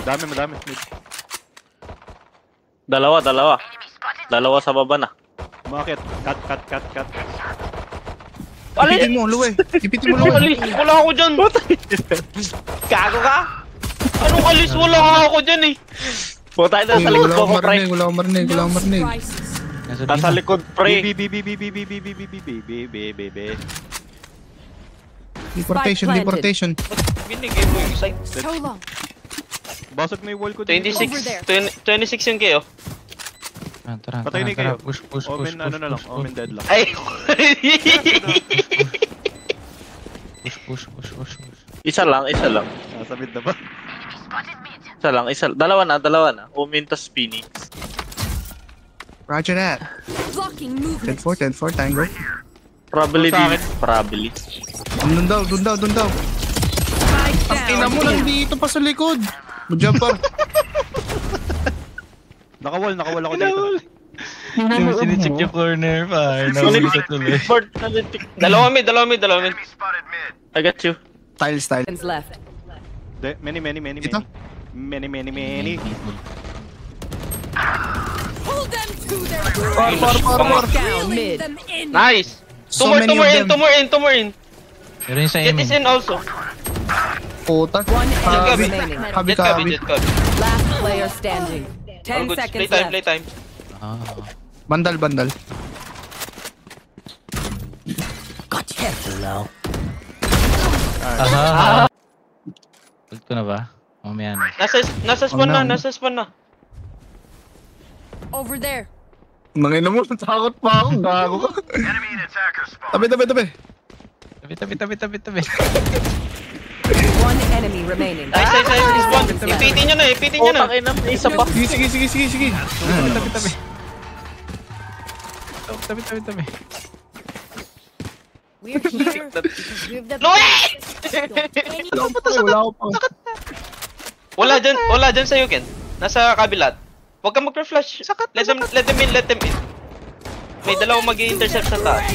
Madami. Dalawa sa baba na. Bakit? Cut. Ipitin mo, luwe. Wala ako dyan. Gago ka? Anong alis? Wala ako dyan eh. Puta ito, sa likod ko, pre. Wala akong marinig. Nasa likod, pre. Deportation. Binigay mo yung site. So long. Basag na yung wall ko dito. 26 yung kayo. Tara. Patay na kayo. Push. Omen dead lang. Ay! Push. Isa lang. Nasa mid na ba? Dalawa na. Omen tas Phoenix. Roger that. Blocking movement. 10-4, tango. Probably. Doon daw. Ina mo lang dito pa sa likod. Mag-jumper. Nakawall ako dito. Sinichip yung corner pa. Nahuli sa tuloy. Dalawa mid. I got you. Style. Left. Many. Ito? Many. Pull them to their Par. down mid. Them in. Nice! So Two many more of them. in. Pero yung sa Get aiming. this in also. Puta. One enemy remaining. Habi. Jet copy. Last player standing. 10 Good. seconds Play time. Bandal. Aha. Ult ko na ba? Mamaya na. Nasa spawn na. Over there. Nangina mo, takot pa ako. Gago ka. Tabi. Tabi. One enemy remaining. Nice. Spawn. Ipitin nyo na. Isa pa. Sige. Tabi. We're here because we've the Wala ko pa. Wala dyan sa'yo, Ken. Nasa kabilat. Huwag kang mag-flash. Let them in. May dalawang mag-i-intercept sa taas.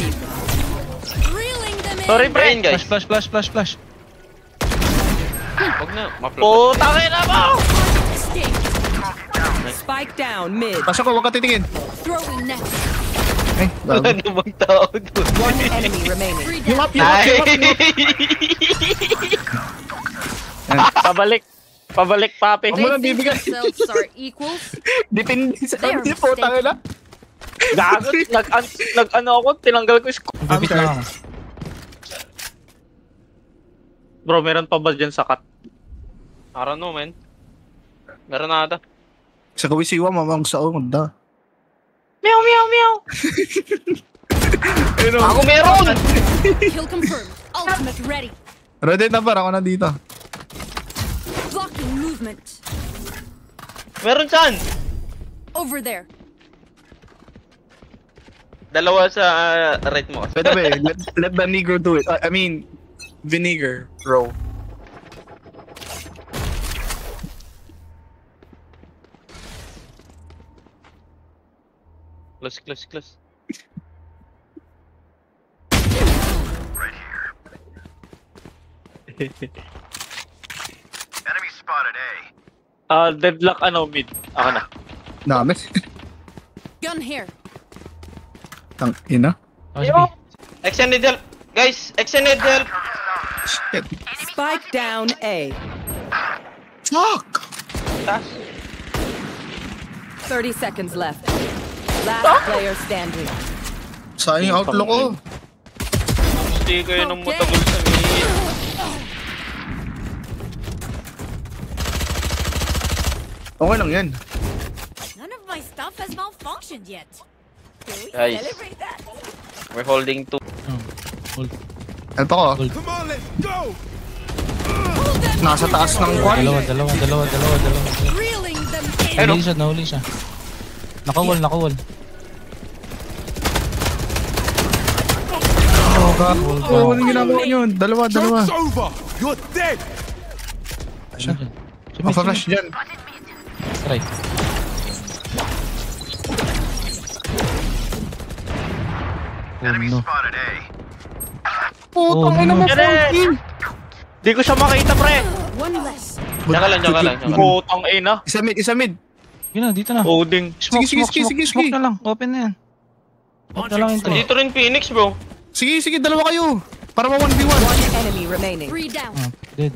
reeling them in. Sorry, brain, guys. Flash. Huwag na. Putang ina mo! Spike down mid. Pasok ko, huwag ka titingin. Throwing net. Ay, Wala gago. namang tao doon. One enemy remaining. Yung up. Pabalik, papi. Ako lang bibigay. themselves are equals. Depende sa kanya po, tangina. Gago, nag-ano ako, tinanggal ko yung scope. Bibit lang ako. Bro, meron pa ba dyan sa cut? I don't know, man. Meron na ata. Sa kawisiwa, mamang sa onda. Meow. Ako meron! Kill confirmed. Ultimate ready. Ready na ba? Ako na dito. Blocking movement. Meron saan? Over there. Dalawa sa right mo. By the way, let the Negro do it. I mean, Vinegar, bro. Close. Enemy spotted A. Deadlock mid. Ako na. Dami. Gun here. Tang ina. Extended help. Guys, extended help. Shit. Spike down A. Fuck! Taas. 30 seconds left. Last player standing. Sayang yung outlook ko. Hindi kayo nang matagol sa mid. Okay lang yan. None of my stuff has malfunctioned yet. Can we Guys. celebrate that? We're holding two. Ult. Help ako. Nasa taas ng kwan. Dalawa. Reeling them in. Nahuli siya. Nakawall. Oh, God. Oh, anong ginagawa nyo? Dalawa. over! You're dead! Maka-flash dyan. Try. Enemy no. spotted A. Putang ina mo, Get it! 14! Di ko siya makita, pre. One less. Tsaka lang, tsaka lang. Putang ina. Isa mid. Yun na, dito na. Loading. Smoke, Sige, smoke, sige, smoke, sige, smoke sige. na lang. Open na yan. Open na lang ito. Dito rin Phoenix, bro. Sige, dalawa kayo. Para ma-1v1. One enemy remaining. 3 down. Ah, dead.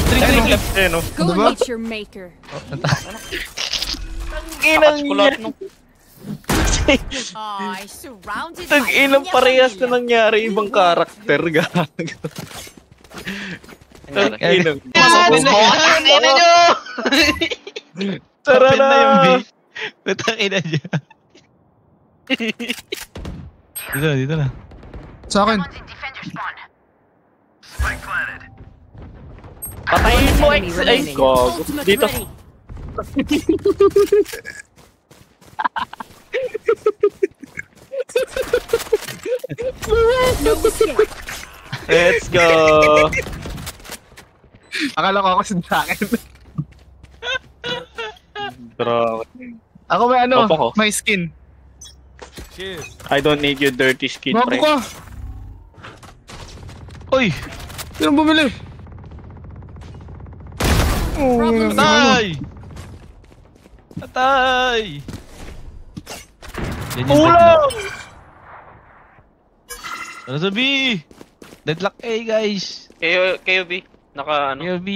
Three left eh, no? Go Diba? meet your maker. Takas ko lahat nung... Oh, I surrounded Tag inang parehas na nangyari ibang karakter, gago. Tag inang. Open na yan. Ina nyo! Tara Open na yung B. na! Putang ina niya. Dito na. Sa akin. Patayin mo, Enemy X! Ay, remaining. gago. Ultimate Dito. ready. No escape. Let's go! Akala ko ako sa akin. Bro, Ako may ano, Opo ko. may skin. I don't need your dirty skin, Bago pre. ka. Uy! Sino bumili? Oh, Problem Patay! Patay! Yan yung deadlock. Ulo! Tara sa B! Deadlock A, guys! Kayo, B. Naka ano? Kayo B.